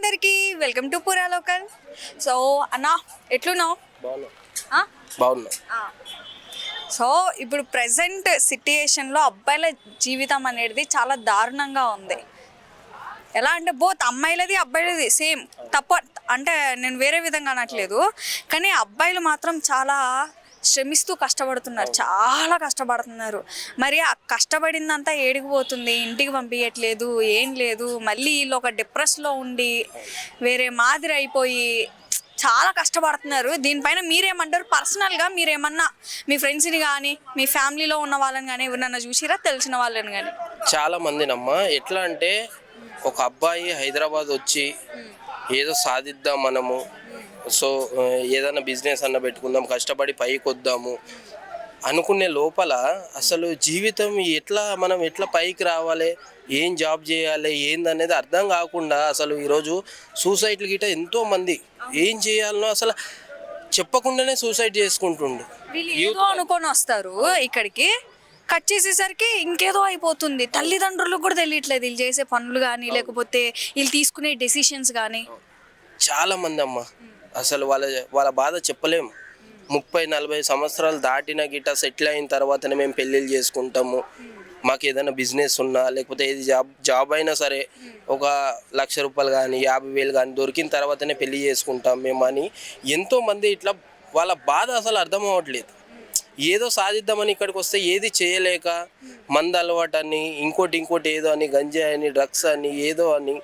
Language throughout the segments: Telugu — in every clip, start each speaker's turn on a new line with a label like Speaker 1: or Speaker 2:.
Speaker 1: అందరికీ వెల్కమ్ టు పురా లోకల్. సో అన్నా ఎట్లున్నావు?
Speaker 2: బాగున్నా.
Speaker 1: సో ఇప్పుడు ప్రజెంట్ సిట్యుయేషన్లో అబ్బాయిల జీవితం అనేది చాలా దారుణంగా ఉంది. ఎలా అంటే బోత్ అమ్మాయిలది అబ్బాయిలది సేమ్ తప్ప, అంటే నేను వేరే విధంగా అనట్లేదు, కానీ అబ్బాయిలు మాత్రం చాలా శ్రమిస్తూ కష్టపడుతున్నారు, చాలా కష్టపడుతున్నారు. మరి ఆ కష్టపడిందంతా ఏడికి పోతుంది, ఇంటికి పంపించట్లేదు, ఏం లేదు. మళ్ళీ వీళ్ళు ఒక డిప్రెస్లో ఉండి వేరే మాదిరి అయిపోయి చాలా కష్టపడుతున్నారు. దీనిపైన మీరేమంటారు? పర్సనల్గా మీరేమన్నా మీ ఫ్రెండ్స్ని కానీ మీ ఫ్యామిలీలో ఉన్న వాళ్ళని కానీ ఎవరినన్నా చూసిరా, తెలిసిన వాళ్ళని కానీ?
Speaker 2: చాలా మందినమ్మా ఎట్లా అంటే ఒక అబ్బాయి హైదరాబాద్ వచ్చి ఏదో సాధిద్దాం మనము, సో ఏదైనా బిజినెస్ అన్న పెట్టుకుందాం, కష్టపడి పైకి వద్దాము అనుకునే లోపల అసలు జీవితం మనం ఎట్లా పైకి రావాలి, ఏం జాబ్ చేయాలి ఏందనేది అర్థం కాకుండా అసలు ఈరోజు సూసైడ్లు గిట్ట ఎంతోమంది ఏం చేయాలనో అసలు చెప్పకుండానే సూసైడ్ చేసుకుంటుండు.
Speaker 1: ఏదో అనుకొని వస్తారు, ఇక్కడికి కట్ చేసేసరికి ఇంకేదో అయిపోతుంది. తల్లిదండ్రులకు కూడా తెలియట్లేదు వీళ్ళు చేసే పనులు కానీ, లేకపోతే వీళ్ళు తీసుకునే డెసిషన్స్ కానీ.
Speaker 2: చాలా మంది అమ్మ అసలు వాళ్ళ బాధ చెప్పలేము. 30-40 సంవత్సరాలు దాటిన గిట్ట సెటిల్ అయిన తర్వాతనే మేము పెళ్ళిళ్ళు చేసుకుంటాము, మాకు ఏదైనా బిజినెస్ ఉన్నా లేకపోతే ఏది జాబ్ అయినా సరే ఒక ₹1,00,000 కానీ 50,000 కానీ దొరికిన తర్వాతనే పెళ్ళి చేసుకుంటాం మేము అని ఎంతోమంది ఇట్లా వాళ్ళ బాధ అసలు అర్థం అవ్వట్లేదు. ఏదో సాధిద్దామని ఇక్కడికి వస్తే ఏది చేయలేక మందు అలవాటు అని ఇంకోటి ఏదో అని, గంజాయి అని, డ్రగ్స్ అని, ఏదో అని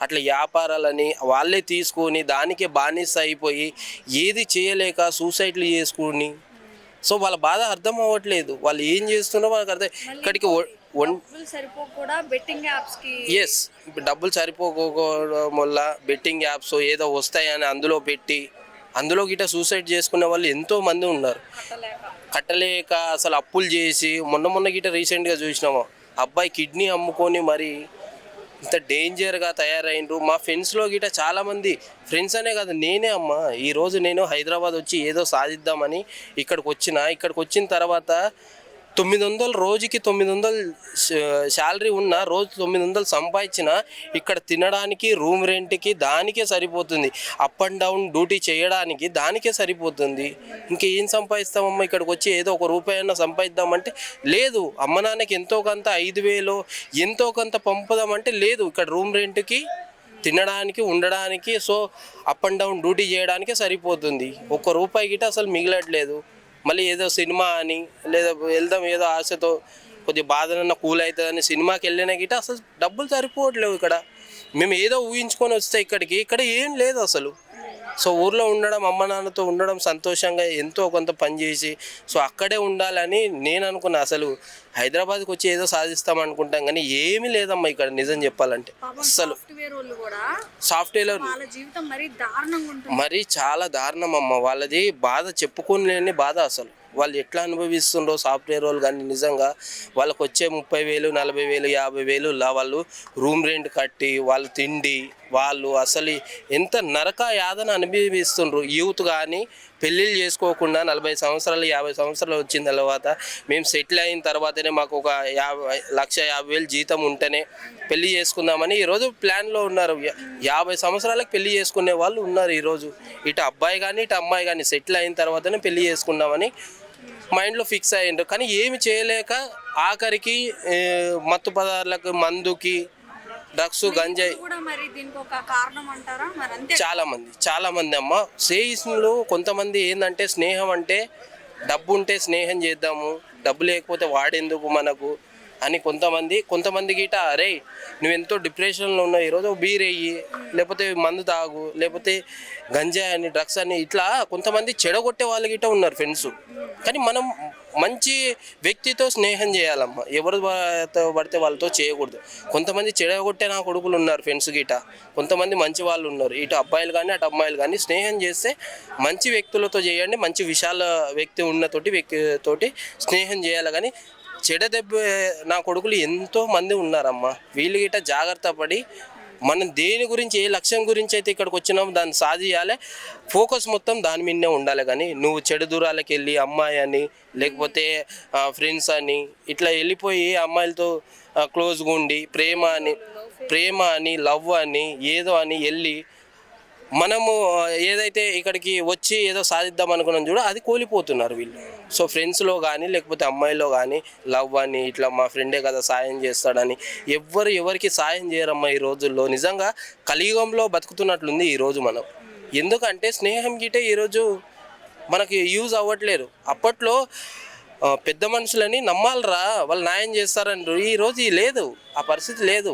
Speaker 2: అట్లా వ్యాపారాలని వాళ్ళే తీసుకొని దానికే బానిస అయిపోయి ఏది చేయలేక సూసైడ్లు చేసుకుని, సో వాళ్ళ బాధ అర్థం అవ్వట్లేదు. వాళ్ళు ఏం చేస్తున్నారో వాళ్ళకి అర్థం. ఇక్కడికి ఎస్, డబ్బులు సరిపోకపోవడం వల్ల బెట్టింగ్ యాప్స్ ఏదో వస్తాయని అందులో గిట్ట సూసైడ్ చేసుకునే వాళ్ళు ఎంతో మంది ఉన్నారు. కట్టలేక అసలు అప్పులు చేసి మొన్న గిట్ట రీసెంట్గా చూసినాము, అబ్బాయి కిడ్నీ అమ్ముకొని మరి ఇంత డేంజర్గా తయారైండ్రు. మా ఫ్రెండ్స్లో గిట్ట చాలామంది, ఫ్రెండ్స్ అనే కాదు నేనే అమ్మ, ఈరోజు నేను హైదరాబాద్ వచ్చి ఏదో సాధిద్దామని ఇక్కడికి వచ్చిన తర్వాత 900 రోజుకి 900 శాలరీ ఉన్న రోజు 900 సంపాదించిన ఇక్కడ తినడానికి, రూమ్ రెంట్కి దానికే సరిపోతుంది, అప్ అండ్ డౌన్ డ్యూటీ చేయడానికి దానికే సరిపోతుంది. ఇంకేం సంపాదిస్తామమ్మా? ఇక్కడికి వచ్చి ఏదో ₹1 సంపాదిద్దామంటే లేదు. అమ్మ నాన్నకి ఎంతో కొంత 5,000 ఎంతో కొంత పంపుదామంటే లేదు. ఇక్కడ రూమ్ రెంట్కి, తినడానికి, ఉండడానికి, so up and down duty చేయడానికే సరిపోతుంది. ₹1 గిట్ట అసలు మిగలట్లేదు. మళ్ళీ ఏదో సినిమా అని లేదా వెళ్దాం ఏదో ఆశతో కొద్దిగా బాధనన్నా కూల్ అవుతుందని సినిమాకి వెళ్ళినా గిట్ట అసలు డబ్బులు సరిపోవట్లేవు. ఇక్కడ మేము ఏదో ఊహించుకొని వస్తే ఇక్కడ ఏం లేదు అసలు. సో ఊర్లో ఉండడం, అమ్మ నాన్నతో ఉండడం, సంతోషంగా ఎంతో కొంత పని చేసి సో అక్కడే ఉండాలని నేను అనుకున్నా. అసలు హైదరాబాద్కి వచ్చి ఏదో సాధిస్తాం అనుకుంటాం కానీ ఏమీ లేదమ్మా ఇక్కడ నిజం చెప్పాలంటే. అసలు సాఫ్ట్వేర్ మరి చాలా దారుణం అమ్మ. వాళ్ళది బాధ చెప్పుకోలేని బాధ. అసలు వాళ్ళు ఎట్లా అనుభవిస్తుండో సాఫ్ట్వేర్ వాళ్ళు కానీ నిజంగా వాళ్ళకు వచ్చే 30,000, 40,000, 50,000 వాళ్ళు రూమ్ రెంట్ కట్టి వాళ్ళు తిండి వాళ్ళు అసలు ఎంత నరక యాతన అనుభవిస్తుండ్రు. యూత్ కానీ పెళ్ళిళ్ళు చేసుకోకుండా 40 సంవత్సరాలు 50 సంవత్సరాలు వచ్చిన తర్వాత మేము సెటిల్ అయిన తర్వాతనే మాకు ఒక 1,50,000 జీతం ఉంటేనే పెళ్ళి చేసుకుందామని ఈరోజు ప్లాన్లో ఉన్నారు. 50 సంవత్సరాలకు పెళ్ళి చేసుకునే వాళ్ళు ఉన్నారు ఈరోజు. ఇటు అబ్బాయి కానీ ఇటు అమ్మాయి కానీ సెటిల్ అయిన తర్వాతనే పెళ్ళి చేసుకుందామని మైండ్లో ఫిక్స్ అయ్యిండ్రు. కానీ ఏమి చేయలేక ఆఖరికి మత్తు పదార్థాలకు, మందుకి, డ్రగ్స్, గంజాయి చాలా మంది అమ్మ. స్నేహితులు కొంతమంది ఏంటంటే స్నేహం అంటే డబ్బు ఉంటే స్నేహం చేద్దాము, డబ్బు లేకపోతే వాడేందుకు మనకు అని కొంతమంది గిట అరే నువ్వెంతో డిప్రెషన్లో ఉన్నావు, ఈరోజు బీర్ అయ్యి లేకపోతే మందు తాగు లేకపోతే గంజాయి అని, డ్రగ్స్ అని, ఇట్లా కొంతమంది చెడగొట్టే వాళ్ళు గిట ఉన్నారు ఫ్రెండ్స్. కానీ మనం మంచి వ్యక్తితో స్నేహం చేయాలమ్మా, ఎవరు పడితే వాళ్ళతో చేయకూడదు. కొంతమంది చెడగొట్టే నా కొడుకులు ఉన్నారు ఫ్రెండ్స్ గిట, కొంతమంది మంచి వాళ్ళు ఉన్నారు. ఇటు అబ్బాయిలు కానీ అటు అమ్మాయిలు కానీ స్నేహం చేస్తే మంచి వ్యక్తులతో చేయండి, మంచి విశాల వ్యక్తితోటి స్నేహం చేయాలి. కానీ చెడదెబ్బ నా కొడుకులు ఎంతో మంది ఉన్నారమ్మా. వీళ్ళు గిట్ట జాగ్రత్త పడి మనం దేని గురించి, ఏ లక్ష్యం గురించి అయితే ఇక్కడికి వచ్చినామో దాన్ని సాధించాలి, ఫోకస్ మొత్తం దాని మీదనే ఉండాలి. కానీ నువ్వు చెడు దూరాలకు వెళ్ళి అమ్మాయి అని లేకపోతే ఫ్రెండ్స్ అని ఇట్లా వెళ్ళిపోయి అమ్మాయిలతో క్లోజ్గా ఉండి ప్రేమ అని లవ్ అని ఏదో అని వెళ్ళి మనము ఏదైతే ఇక్కడికి వచ్చి ఏదో సాధిద్దాం అనుకున్నాం చూడ అది కోల్పోతున్నారు వీళ్ళు. సో ఫ్రెండ్స్లో కానీ లేకపోతే అమ్మాయిలో కానీ లవ్ అని ఇట్లా మా ఫ్రెండే కదా సాయం చేస్తాడని ఎవరికి సాయం చేయరమ్మా ఈ రోజుల్లో. నిజంగా కలియుగంలో బతుకుతున్నట్లుంది ఈరోజు మనం. ఎందుకంటే స్నేహం గిటే ఈరోజు మనకి యూజ్ అవ్వట్లేదు. అప్పట్లో పెద్ద మనుషులని నమ్మాలరా వాళ్ళు న్యాయం చేస్తారంటారు. ఈరోజు లేదు, ఆ పరిస్థితి లేదు.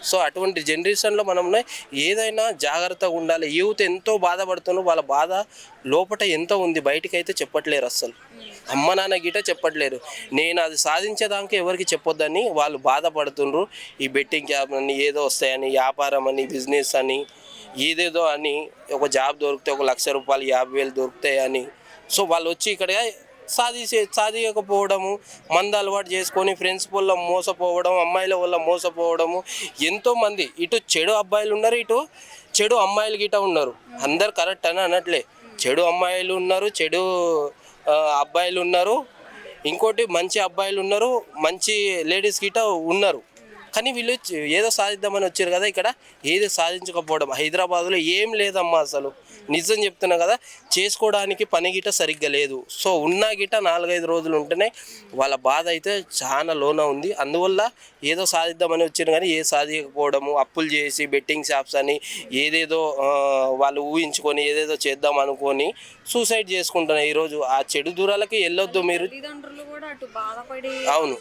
Speaker 2: సో అటువంటి జనరేషన్లో మనం ఏదైనా జాగ్రత్తగా ఉండాలి. యూత్ ఎంతో బాధపడుతున్నారు, వాళ్ళ బాధ లోపల ఎంత ఉంది బయటికి అయితే చెప్పట్లేరు. అస్సలు అమ్మ నాన్న గిట చెప్పట్లేరు. నేను అది సాధించేదాకా ఎవరికి చెప్పొద్దని వాళ్ళు బాధపడుతున్నారు. ఈ బెట్టింగ్ యాప్ అని ఏదో వస్తాయని, వ్యాపారం అని, బిజినెస్ అని ఏదేదో అని, ఒక జాబ్ దొరికితే 1 లక్ష రూపాయలు 50,000 దొరుకుతాయని. సో వాళ్ళు వచ్చి ఇక్కడ సాధించకపోవడము, మంద అలవాటు చేసుకొని ఫ్రెండ్స్ వల్ల మోసపోవడం, అమ్మాయిల వల్ల మోసపోవడము. ఎంతోమంది ఇటు చెడు అబ్బాయిలు ఉన్నారు, ఇటు చెడు అమ్మాయిలు గిట ఉన్నారు. అందరు కరెక్ట్ అని అనట్లే. చెడు అమ్మాయిలు ఉన్నారు, చెడు అబ్బాయిలు ఉన్నారు, ఇంకోటి మంచి అబ్బాయిలు ఉన్నారు, మంచి లేడీస్ గిట ఉన్నారు. కానీ వీళ్ళు ఏదో సాధిద్దామని వచ్చారు కదా, ఇక్కడ ఏదో సాధించకపోవడం. హైదరాబాద్లో ఏం లేదమ్మా అసలు, నిజం చెప్తున్నా కదా. చేసుకోవడానికి పని గిట సరిగ్గా లేదు. సో ఉన్నా గిట 4-5 రోజులు ఉంటేనే వాళ్ళ బాధ అయితే చాలా లోన ఉంది. అందువల్ల ఏదో సాధిద్దామని వచ్చారు కానీ ఏ సాధించకపోవడము, అప్పులు చేసి బెట్టింగ్ షాప్స్ అని ఏదేదో వాళ్ళు ఊహించుకొని ఏదేదో చేద్దాం అనుకొని సూసైడ్ చేసుకుంటున్నారు. ఈరోజు ఆ చెడు దూరాలకి వెళ్ళొద్దు మీరు. అవును,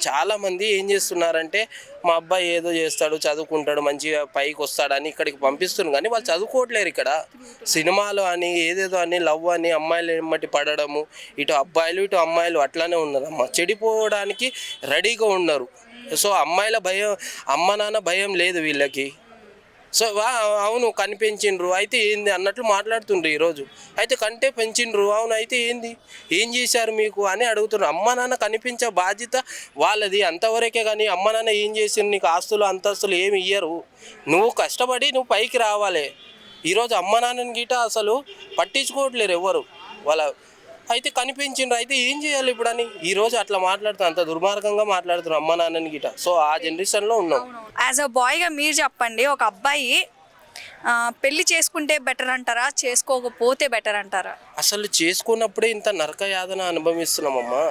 Speaker 2: చాలామంది ఏం చేస్తున్నారంటే మా అబ్బాయి ఏదో చేస్తాడు, చదువుకుంటాడు, మంచిగా పైకి వస్తాడని ఇక్కడికి పంపిస్తున్నారు. కానీ వాళ్ళు చదువుకోవట్లేరు. ఇక్కడ సినిమాలు అని ఏదేదో అని లవ్ అని అమ్మాయిలు ఎమ్మటి పడడము, ఇటు అబ్బాయిలు ఇటు అమ్మాయిలు అట్లానే ఉన్నారమ్మ. చెడిపోవడానికి రెడీగా ఉన్నారు. సో అమ్మాయిల భయం, అమ్మ నాన్న భయం లేదు వీళ్ళకి. సో అవును కనిపించిండ్రు అయితే ఏంది అన్నట్లు మాట్లాడుతుండ్రు ఈరోజు. అయితే కంటే పెంచిండ్రు, అవును అయితే ఏంది, ఏం చేశారు మీకు అని అడుగుతున్నారు. అమ్మ నాన్న కనిపించే బాధ్యత వాళ్ళది అంతవరకే. కానీ అమ్మ నాన్న ఏం చేసిండ్రు, నీకు ఆస్తులు అంతస్తులు ఏమి ఇయ్యరు. నువ్వు కష్టపడి నువ్వు పైకి రావాలి. ఈరోజు అమ్మ నాన్నని గిట అసలు పట్టించుకోవట్లేరు ఎవరు. వాళ్ళ అయితే కనిపించిండ్రు అయితే ఏం చేయాలి ఇప్పుడు అని ఈరోజు అట్లా మాట్లాడుతారు. అంత దుర్మార్గంగా మాట్లాడుతున్నారు అమ్మ నాన్నని గిట. సో ఆ జనరేషన్లో ఉన్నాం.
Speaker 1: యాజ్ అ బాయ్గా మీరు చెప్పండి, ఒక అబ్బాయి పెళ్లి చేసుకుంటే బెటర్ అంటారా, చేసుకోకపోతే బెటర్ అంటారా?
Speaker 2: అసలు చేసుకున్నప్పుడే ఇంత నరక యాతన అనుభవిస్తున్నామమ్మా.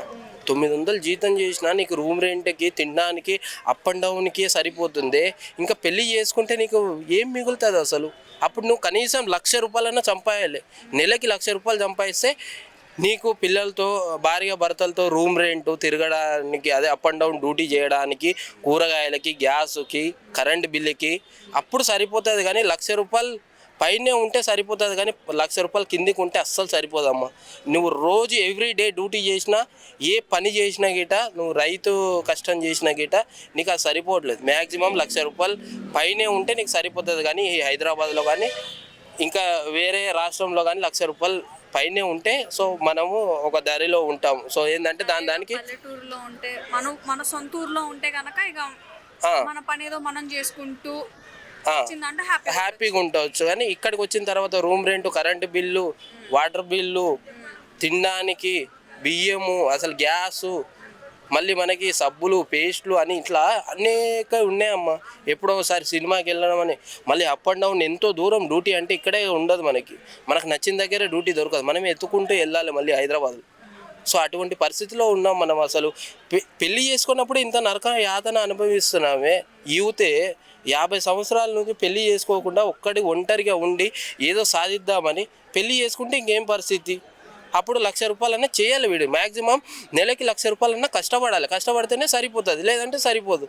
Speaker 2: 900 జీతం చేసినా నీకు రూమ్ రెంట్కి, తినడానికి, అప్ అండ్ డౌన్కి సరిపోతుంది. ఇంకా పెళ్ళి చేసుకుంటే నీకు ఏం మిగులుతుంది అసలు? అప్పుడు నువ్వు కనీసం 1,00,000 రూపాయలన్నా సంపాదాలి. నెలకి 1,00,000 రూపాయలు సంపాదిస్తే నీకు పిల్లలతో భార్య భర్తలతో రూమ్ రెంట్, తిరగడానికి, అదే అప్ అండ్ డౌన్ డ్యూటీ చేయడానికి, కూరగాయలకి, గ్యాస్కి, కరెంట్ బిల్లుకి అప్పుడు సరిపోతుంది. కానీ 1,00,000 రూపాయలు పైనే ఉంటే సరిపోతుంది. కానీ 1,00,000 రూపాయలు కిందికి ఉంటే అస్సలు సరిపోదమ్మా. నువ్వు రోజు ఎవ్రీడే డ్యూటీ చేసినా, ఏ పని చేసినా గిట, నువ్వు రైతు కష్టం చేసినా గిట నీకు అది సరిపోవట్లేదు. మ్యాక్సిమం 1,00,000 రూపాయలు పైనే ఉంటే నీకు సరిపోతుంది. కానీ ఈ హైదరాబాద్లో కానీ ఇంకా వేరే రాష్ట్రంలో కానీ 1,00,000 రూపాయలు పైనే ఉంటే సో మనము ఒక దారిలో ఉంటాం. సో ఏంటంటే దానికి
Speaker 1: పల్లెటూరులో ఉంటే మన సొంత ఊర్లో ఉంటే కనుక ఇక మన పని ఏదో మనం చేసుకుంటూ
Speaker 2: హ్యాపీగా ఉండవచ్చు. కానీ ఇక్కడికి వచ్చిన తర్వాత room rent, current bill, water bill, తినడానికి బియ్యము, అసలు గ్యాసు, మళ్ళీ మనకి సబ్బులు, పేస్ట్లు అని ఇట్లా అనేక ఉన్నాయమ్మా. ఎప్పుడో ఒకసారి సినిమాకి వెళ్ళడం అని, మళ్ళీ అప్ అండ్ డౌన్ ఎంతో దూరం డ్యూటీ అంటే ఇక్కడే ఉండదు. మనకు నచ్చిన దగ్గరే డ్యూటీ దొరకదు. మనం ఎత్తుకుంటూ వెళ్ళాలి మళ్ళీ హైదరాబాద్. సో అటువంటి పరిస్థితిలో ఉన్నాం మనం. అసలు పెళ్ళి చేసుకున్నప్పుడు ఇంత నరక యాతన అనుభవిస్తున్నామే. యూతే 50 సంవత్సరాల నుంచి పెళ్ళి చేసుకోకుండా ఒంటరిగా ఉండి ఏదో సాధిద్దామని పెళ్ళి చేసుకుంటే ఇంకేం పరిస్థితి? అప్పుడు 1,00,000 రూపాయలన్నా చేయాలి వీడు. మ్యాక్సిమం నెలకి 1,00,000 రూపాయలన్నా కష్టపడాలి. కష్టపడితేనే సరిపోతుంది, లేదంటే సరిపోదు.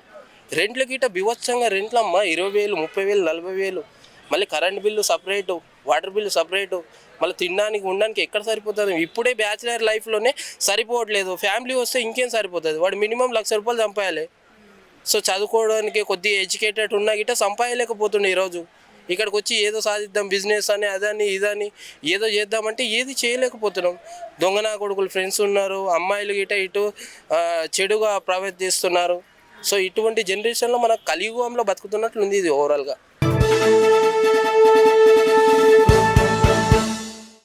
Speaker 2: రెంట్ల గిట్ట బివత్సంగా రెంట్లమ్మా 20,000, 30,000, 40,000. మళ్ళీ current bill separate, water bill separate, మళ్ళీ తినడానికి ఉండడానికి ఎక్కడ సరిపోతుంది? ఇప్పుడే బ్యాచిలర్ లైఫ్లోనే సరిపోవట్లేదు. ఫ్యామిలీ వస్తే ఇంకేం సరిపోతుంది? వాడు మినిమం 1,00,000 రూపాయలు సంపాయాలి. సో చదువుకోవడానికి కొద్దిగా ఎడ్యుకేటెడ్ ఉన్నా గిట్ట సంపాదలేకపోతుండే. ఈరోజు ఇక్కడికి వచ్చి ఏదో సాధిద్దాం, బిజినెస్ అని, అదని ఇదని ఏదో చేద్దామంటే ఏది చేయలేకపోతున్నాం. దొంగనా కొడుకులు ఫ్రెండ్స్ ఉన్నారు, అమ్మాయిలు గిట్ట ఇటు చెడుగా ప్రవర్తిస్తున్నారు. సో ఇటువంటి జనరేషన్లో మన కలియుగంలో బతుకుతున్నట్లుంది ఇది ఓవరాల్గా.